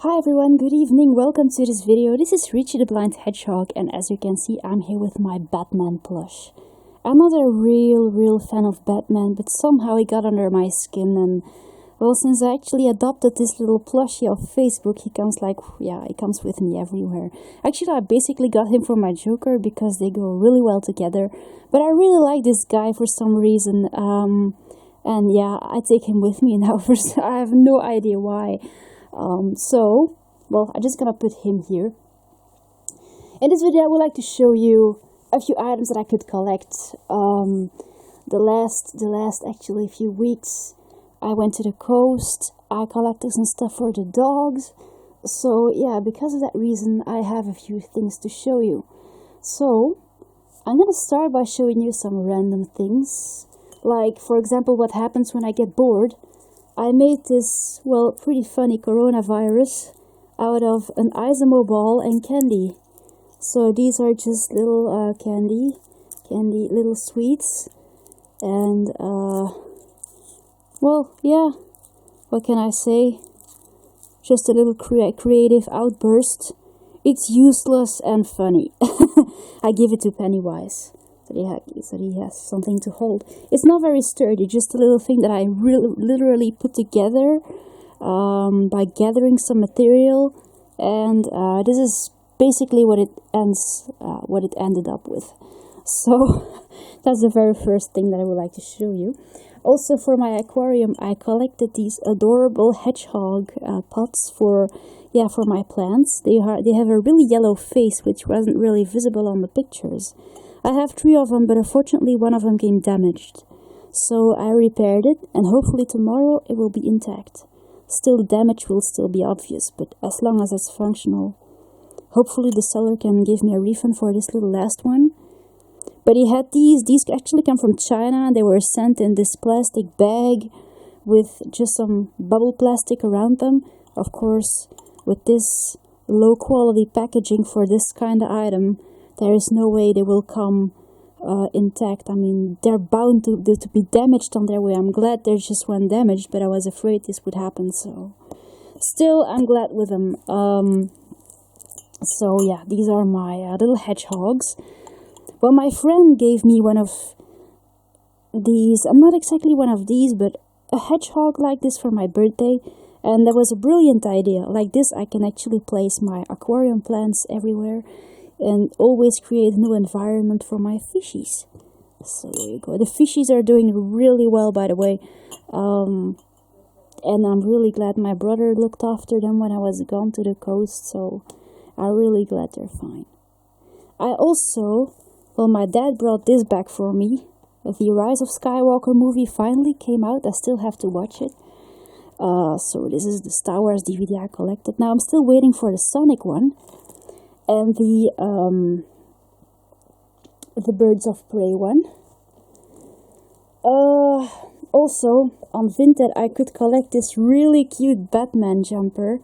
Hi everyone, good evening, welcome to this video. This is Richie the Blind Hedgehog, and as you can see, I'm here with my Batman plush. I'm not a real fan of Batman, but somehow he got under my skin, and well, since I actually adopted this little plushie off Facebook, he comes he comes with me everywhere. Actually, I basically got him for my Joker because they go really well together, but I really like this guy for some reason, and yeah, I take him with me now. I have no idea why. I'm just gonna put him here. In this video, I would like to show you a few items that I could collect. The last actually few weeks, I went to the coast. I collected some stuff for the dogs. So yeah, because of that reason, I have a few things to show you. So I'm gonna start by showing you some random things. Like, for example, what happens when I get bored. I made this, well, pretty funny coronavirus out of an Isomo ball and candy. So these are just little candy little sweets. And, well, yeah, what can I say? Just a little creative outburst. It's useless and funny. I give it to Pennywise. So he has something to hold. It's not very sturdy, just a little thing that I literally put together by gathering some material, and this is basically what it ended up with. So that's the very first thing that I would like to show you. Also, for my aquarium, I collected these adorable hedgehog pots for my plants. They have a really yellow face, which wasn't really visible on the pictures. I have 3 of them, but unfortunately one of them came damaged. So I repaired it, and hopefully tomorrow it will be intact. Still, the damage will still be obvious, but as long as it's functional. Hopefully the seller can give me a refund for this little last one. But he had these actually come from China. They were sent in this plastic bag with just some bubble plastic around them. Of course, with this low quality packaging for this kind of item, there is no way they will come intact. I mean, they're bound to be damaged on their way. I'm glad they just went damaged, but I was afraid this would happen. So, still, I'm glad with them. So yeah, these are my little hedgehogs. Well, my friend gave me one of these. I'm not exactly one of these, but a hedgehog like this for my birthday. And that was a brilliant idea. Like this, I can actually place my aquarium plants everywhere and always create a new environment for my fishies. So there you go. The fishies are doing really well, by the way. And I'm really glad my brother looked after them when I was gone to the coast. So I'm really glad they're fine. I also, well, my dad brought this back for me. The Rise of Skywalker movie finally came out. I still have to watch it. So this is the Star Wars DVD I collected. Now I'm still waiting for the Sonic one. And the Birds of Prey one. Also, on Vinted, I could collect this really cute Batman jumper.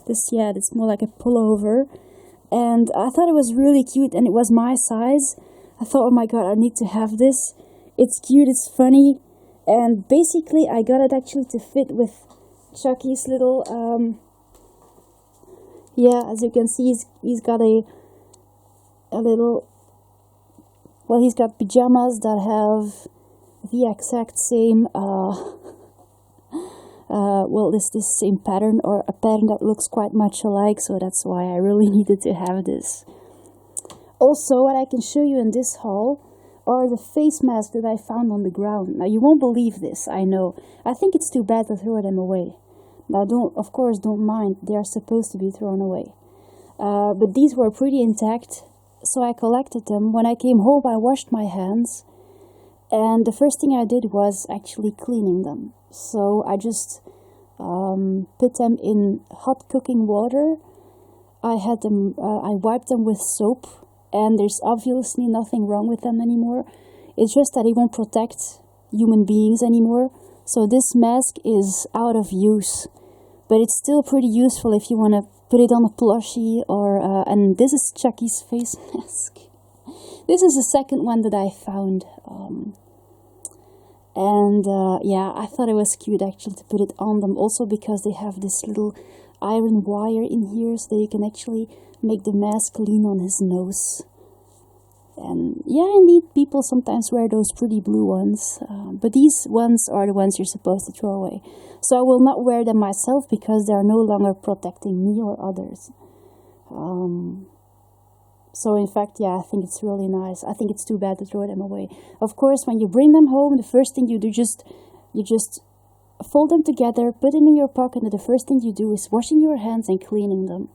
It's more like a pullover. And I thought it was really cute, and it was my size. I thought, oh my god, I need to have this. It's cute, it's funny. And basically, I got it actually to fit with Chucky's little... as you can see, he's got a little... Well, he's got pajamas that have the exact same... this same pattern, or a pattern that looks quite much alike, so that's why I really needed to have this. Also, what I can show you in this haul are the face masks that I found on the ground. Now, you won't believe this, I know. I think it's too bad to throw them away. Now, don't mind, they are supposed to be thrown away. But these were pretty intact, so I collected them. When I came home, I washed my hands, and the first thing I did was actually cleaning them. So I just put them in hot cooking water. I wiped them with soap, and there's obviously nothing wrong with them anymore. It's just that it won't protect human beings anymore. So this mask is out of use, but it's still pretty useful if you want to put it on a plushie or, and this is Chucky's face mask. This is the second one that I found. And yeah, I thought it was cute actually to put it on them, also because they have this little iron wire in here so that you can actually make the mask lean on his nose. And yeah, indeed, people sometimes wear those pretty blue ones, but these ones are the ones you're supposed to throw away. So I will not wear them myself because they are no longer protecting me or others. So in fact, yeah, I think it's really nice. I think it's too bad to throw them away. Of course, when you bring them home, the first thing you do, you just fold them together, put them in your pocket, and the first thing you do is washing your hands and cleaning them.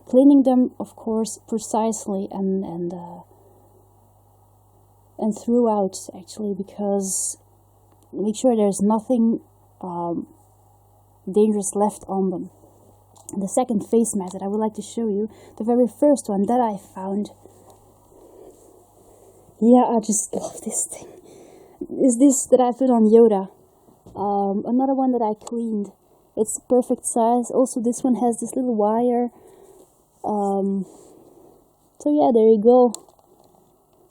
Cleaning them, of course, precisely and throughout, actually, because make sure there's nothing dangerous left on them. The second face mask that I would like to show you, the very first one that I found. Yeah, I just love this thing. Is this that I put on Yoda. Another one that I cleaned. It's perfect size. Also, this one has this little wire. So yeah, there you go.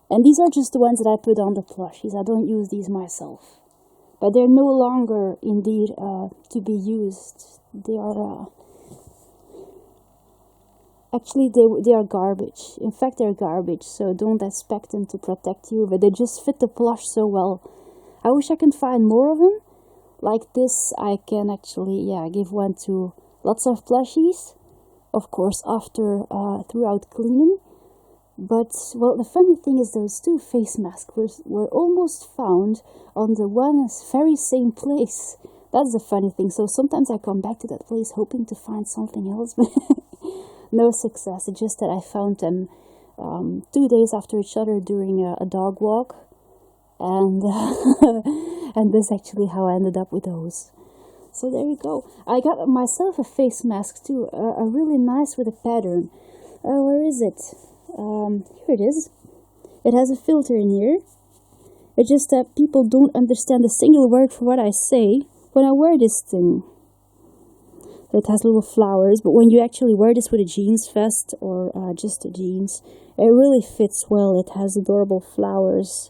And these are just the ones that I put on the plushies. I don't use these myself. But they're no longer, indeed, to be used. They are... Actually, they are garbage. In fact, they're garbage, so don't expect them to protect you, but they just fit the plush so well. I wish I could find more of them. Like this, I can actually, give one to lots of plushies. Of course, after, throughout cleaning. But, well, the funny thing is those two face masks were almost found on the one very same place. That's the funny thing. So sometimes I come back to that place hoping to find something else, but... No success. It's just that I found them 2 days after each other during a dog walk, and and that's actually how I ended up with those. So there you go. I got myself a face mask too, a really nice with a pattern. Where is it? Here it is. It has a filter in here. It's just that people don't understand a single word for what I say when I wear this thing. It has little flowers, but when you actually wear this with a jeans vest or just the jeans, it really fits well. It has adorable flowers,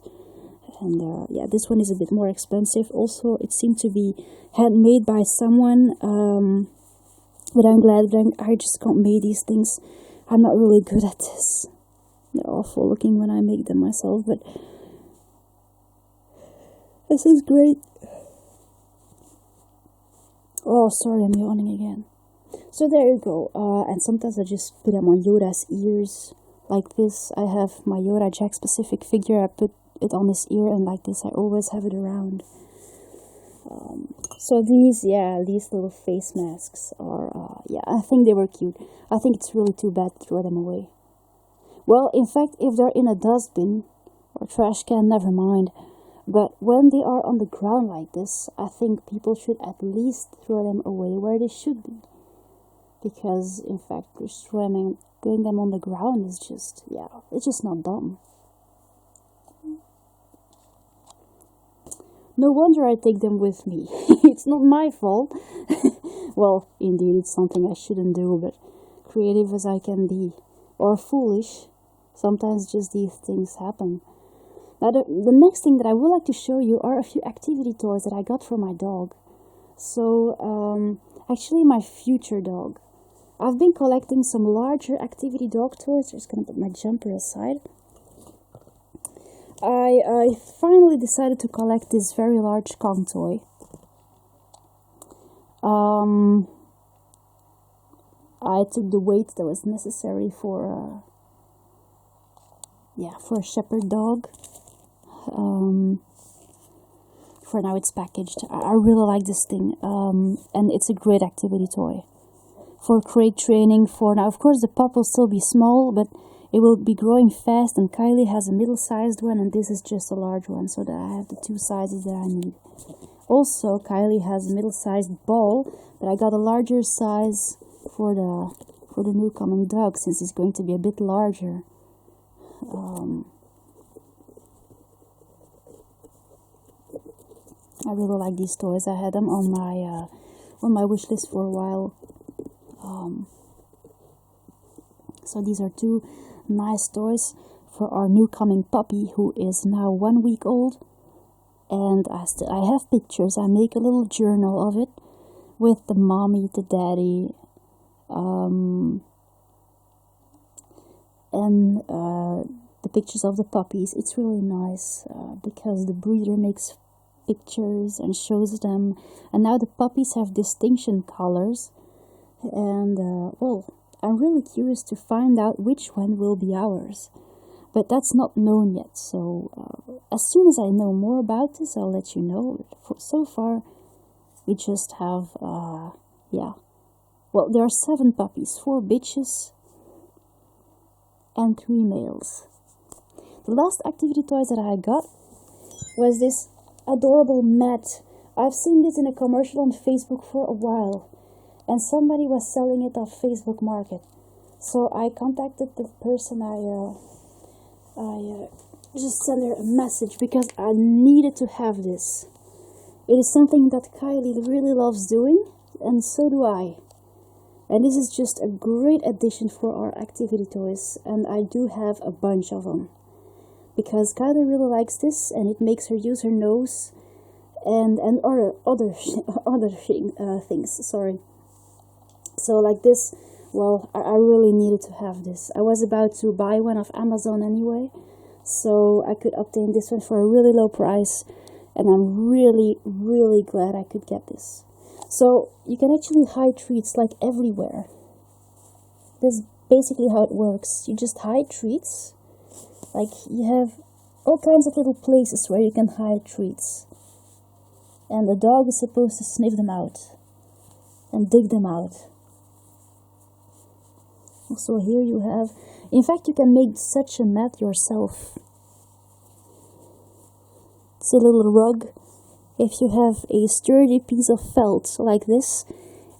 and yeah, this one is a bit more expensive. Also, it seemed to be handmade by someone, but I'm glad that I just can't make these things. I'm not really good at this. They're awful looking when I make them myself, but this is great. Oh, sorry, I'm yawning again. So there you go. And sometimes I just put them on Yoda's ears, like this. I have my Yoda Jack specific figure. I put it on his ear, and like this, I always have it around. So these little face masks are, I think they were cute. I think it's really too bad to throw them away. Well, in fact, if they're in a dustbin or trash can, never mind. But when they are on the ground like this, I think people should at least throw them away where they should be. Because, in fact, just throwing them on the ground is just, it's just not done. No wonder I take them with me. It's not my fault. Well, indeed, it's something I shouldn't do, but creative as I can be, or foolish, sometimes just these things happen. Now, the next thing that I would like to show you are a few activity toys that I got for my dog. So, actually my future dog. I've been collecting some larger activity dog toys. Just gonna put my jumper aside. I finally decided to collect this very large Kong toy. I took the weight that was necessary for a shepherd dog. For now it's packaged. I really like this thing, and it's a great activity toy for crate training. For now, of course, the pup will still be small, but it will be growing fast, and Kylie has a middle-sized one, and this is just a large one, so that I have the two sizes that I need. Also, Kylie has a middle-sized ball, but I got a larger size for the new coming dog, since it's going to be a bit larger. I really like these toys. I had them on my wish list for a while. So these are two nice toys for our new coming puppy, who is now 1 week old. And I have pictures. I make a little journal of it with the mommy, the daddy, and the pictures of the puppies. It's really nice because the breeder makes pictures and shows them, and now the puppies have distinction colors, and well, I'm really curious to find out which one will be ours, but that's not known yet. So as soon as I know more about this, I'll let you know. So far we just have yeah, well, there are 7 puppies, 4 bitches and 3 males. The last activity toys that I got was this adorable mat. I've seen this in a commercial on Facebook for a while, and somebody was selling it off Facebook Market. So I contacted the person. I just sent her a message because I needed to have this. It is something that Kylie really loves doing, and so do I. And this is just a great addition for our activity toys, and I do have a bunch of them. Because Kylie really likes this, and it makes her use her nose and other things. Sorry. So like this, well, I really needed to have this. I was about to buy one off Amazon anyway, so I could obtain this one for a really low price, and I'm really, really glad I could get this. So you can actually hide treats like everywhere. That's basically how it works. You just hide treats. Like you have all kinds of little places where you can hide treats. And the dog is supposed to sniff them out and dig them out. So here you have, in fact you can make such a mat yourself. It's a little rug. If you have a sturdy piece of felt like this,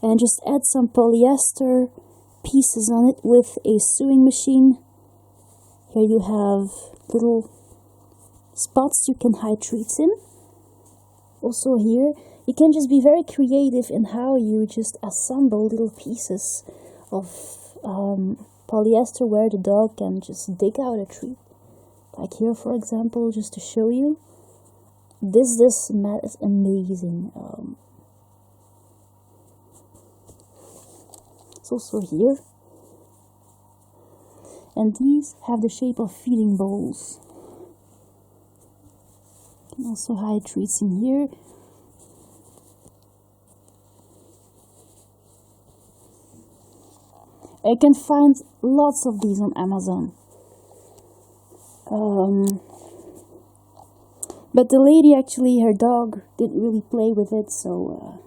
and just add some polyester pieces on it with a sewing machine. Here you have little spots you can hide treats in. Also here, you can just be very creative in how you just assemble little pieces of polyester where the dog can just dig out a treat. Like here, for example, just to show you. This mat is amazing. It's also here. And these have the shape of feeding bowls. You can also hide treats in here. You can find lots of these on Amazon. But the lady, actually, her dog didn't really play with it, so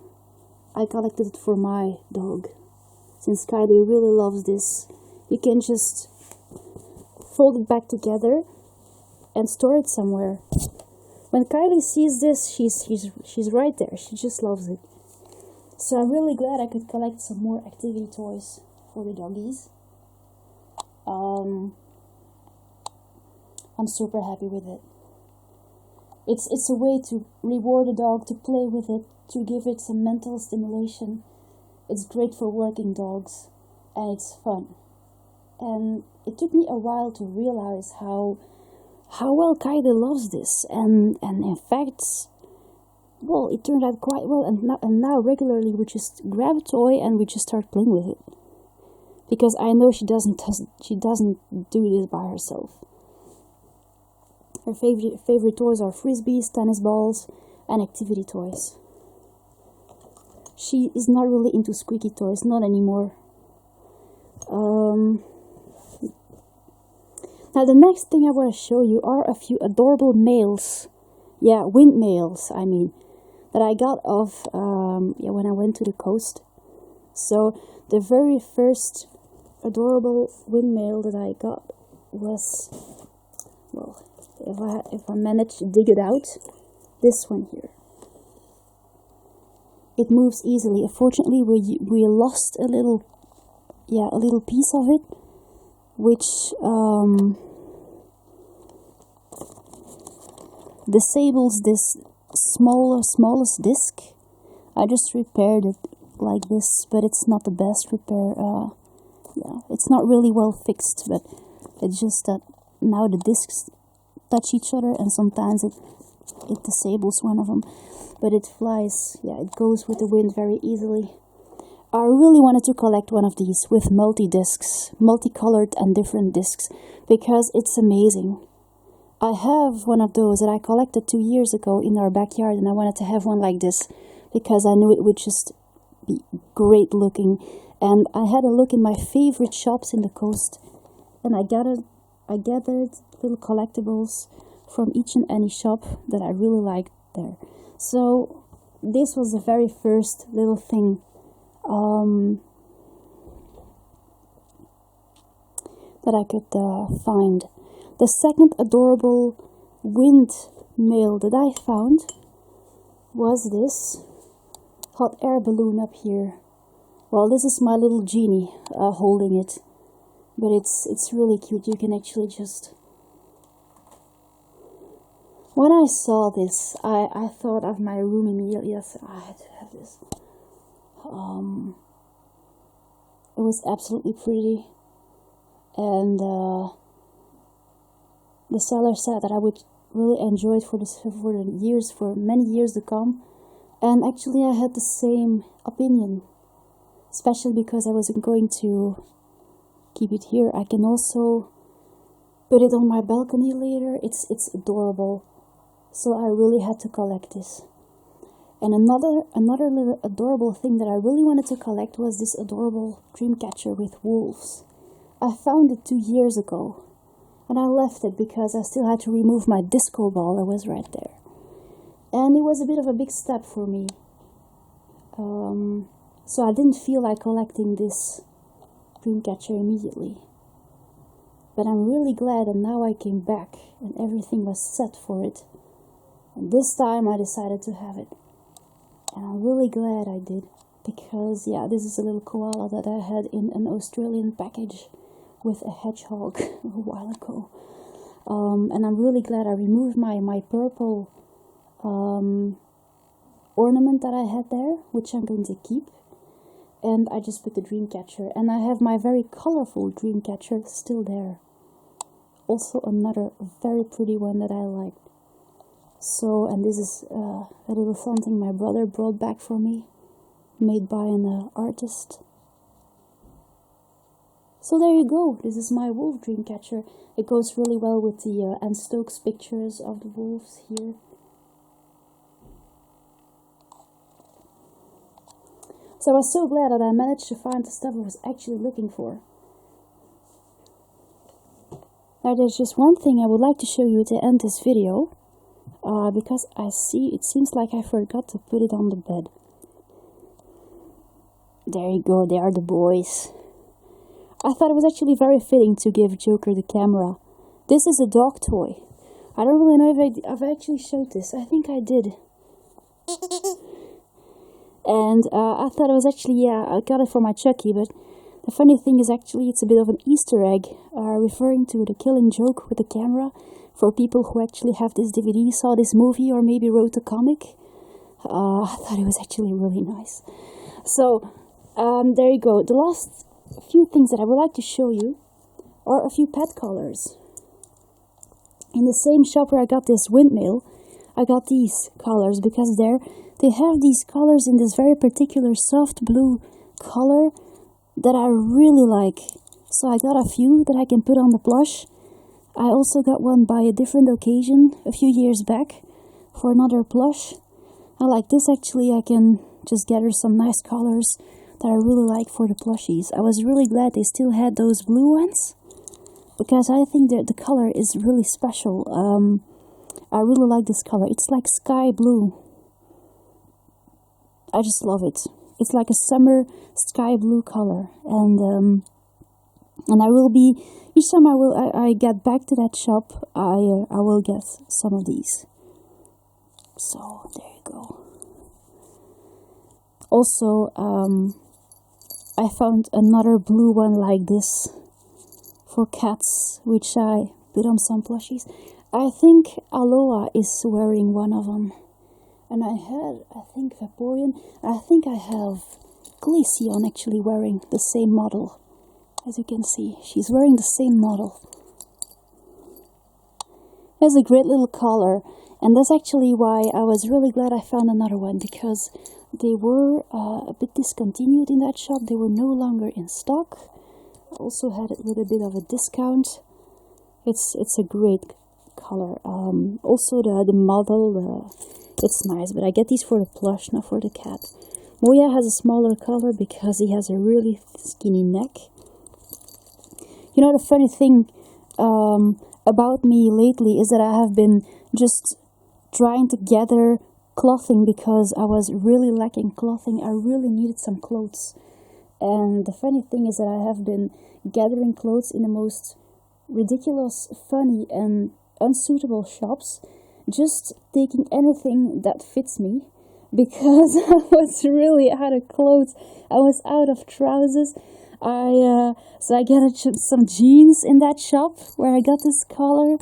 I collected it for my dog. Since Kylie really loves this, you can just fold it back together and store it somewhere. When Kylie sees this, she's right there. She just loves it. So I'm really glad I could collect some more activity toys for the doggies. I'm super happy with it. It's a way to reward a dog, to play with it, to give it some mental stimulation. It's great for working dogs, and it's fun. And it took me a while to realize how well Kylie loves this, and in fact, well, it turned out quite well. And now regularly we just grab a toy and we just start playing with it, because I know she doesn't do this by herself. Her favorite toys are frisbees, tennis balls, and activity toys. She is not really into squeaky toys, not anymore. Now the next thing I want to show you are a few adorable males. Yeah, windmills, I mean. That I got off when I went to the coast. So the very first adorable windmill that I got was, well, if I manage to dig it out, this one here. It moves easily. Unfortunately, we lost a little piece of it, which disables this smallest disc. I just repaired it like this, but it's not the best repair. It's not really well fixed, but it's just that now the discs touch each other, and sometimes it disables one of them, but it flies. Yeah, it goes with the wind very easily. I really wanted to collect one of these with multi-discs, multicolored and different discs, because it's amazing. I have one of those that I collected 2 years ago in our backyard, and I wanted to have one like this because I knew it would just be great looking. And I had a look in my favorite shops in the coast, and I gathered little collectibles from each and any shop that I really liked there. So this was the very first little thing that I could find. The second adorable windmill that I found was this hot air balloon up here. Well, this is my little genie holding it, but it's really cute. You can actually just... When I saw this, I thought of my room immediately. Yes, I had to have this. It was absolutely pretty, and the seller said that I would really enjoy it for many years to come. And actually, I had the same opinion, especially because I wasn't going to keep it here. I can also put it on my balcony later. It's adorable. So I really had to collect this. And another little adorable thing that I really wanted to collect was this adorable Dreamcatcher with wolves. I found it 2 years ago, and I left it because I still had to remove my disco ball that was right there. And it was a bit of a big step for me. So I didn't feel like collecting this Dreamcatcher immediately. But I'm really glad that now I came back and everything was set for it. And this time I decided to have it. And I'm really glad I did. Because, yeah, this is a little koala that I had in an Australian package with a hedgehog a while ago. And I'm really glad I removed my purple ornament that I had there, which I'm going to keep. And I just put the Dreamcatcher. And I have my very colorful Dreamcatcher still there. Also another very pretty one that I liked. So, and this is a little something my brother brought back for me, made by an artist. So there you go, this is my wolf Dreamcatcher. It goes really well with the Anne Stokes pictures of the wolves here. So I was so glad that I managed to find the stuff I was actually looking for. Now there's just one thing I would like to show you to end this video. Because it seems like I forgot to put it on the bed. There you go, they are the boys. I thought it was actually very fitting to give Joker the camera. This is a dog toy. I don't really know if I've actually showed this. I think I did. And I thought it was actually, yeah, I got it for my Chucky, but the funny thing is actually it's a bit of an Easter egg, referring to the Killing Joke with the camera. For people who actually have this DVD, saw this movie, or maybe wrote a comic. I thought it was actually really nice. So, there you go. The last few things that I would like to show you are a few pet collars. In the same shop where I got this windmill, I got these collars because they have these collars in this very particular soft blue color that I really like. So I got a few that I can put on the plush. I also got one by a different occasion a few years back for another plush. I like this actually. I can just gather some nice colors that I really like for the plushies. I was really glad they still had those blue ones because I think that the color is really special. I really like this color. It's like sky blue. I just love it. It's like a summer sky blue color, and I will be, each time I get back to that shop, I will get some of these. So there you go. Also, I found another blue one like this for cats, which I put on some plushies. I think Aloha is wearing one of them. And I think Vaporeon. I think I have Glaceon actually wearing the same model. As you can see, she's wearing the same model. It has a great little collar, and that's actually why I was really glad I found another one, because they were a bit discontinued in that shop. They were no longer in stock. I also had a little bit of a discount. It's a great color. Also the model, it's nice, but I get these for the plush, not for the cat. Moya has a smaller color because he has a really skinny neck. You know, the funny thing about me lately is that I have been just trying to gather clothing because I was really lacking clothing. I really needed some clothes. And the funny thing is that I have been gathering clothes in the most ridiculous, funny, and unsuitable shops, just taking anything that fits me, because I was really out of clothes. I was out of trousers. So I got some jeans in that shop where I got this color.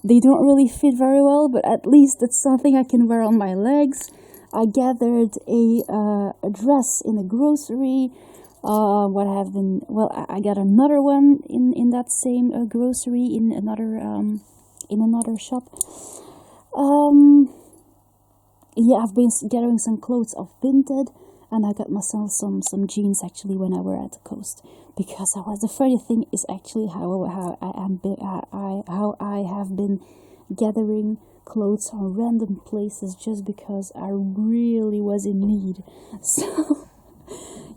They don't really fit very well, but at least it's something I can wear on my legs. I gathered a dress in a grocery. I got another one in that same grocery in another shop. I've been gathering some clothes of Vinted, and I got myself some jeans actually when I were at the coast, because the funny thing is actually how I have been gathering clothes on random places just because I really was in need. So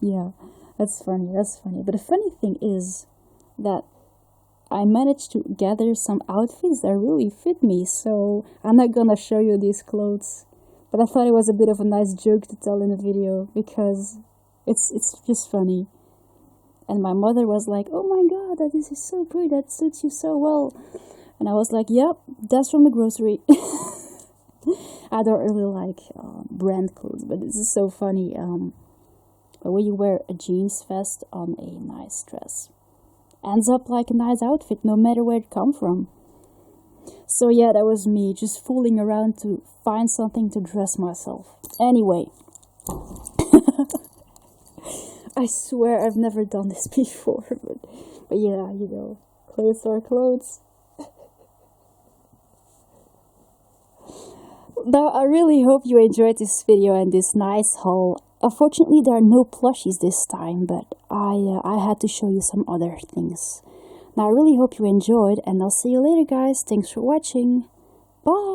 yeah, that's funny. But the funny thing is that I managed to gather some outfits that really fit me. So I'm not gonna show you these clothes, but I thought it was a bit of a nice joke to tell in a video because it's just funny. And my mother was like, "Oh my god, this is so pretty, that suits you so well." And I was like, "Yep, that's from the grocery." I don't really like brand clothes, but this is so funny. But when you wear a jeans vest on a nice dress, ends up like a nice outfit, no matter where it come from. So yeah, that was me, just fooling around to find something to dress myself. Anyway, I swear I've never done this before, but yeah, you know, clothes are clothes. Now, I really hope you enjoyed this video and this nice haul. Unfortunately, there are no plushies this time, but I had to show you some other things. Now, I really hope you enjoyed, and I'll see you later, guys. Thanks for watching. Bye!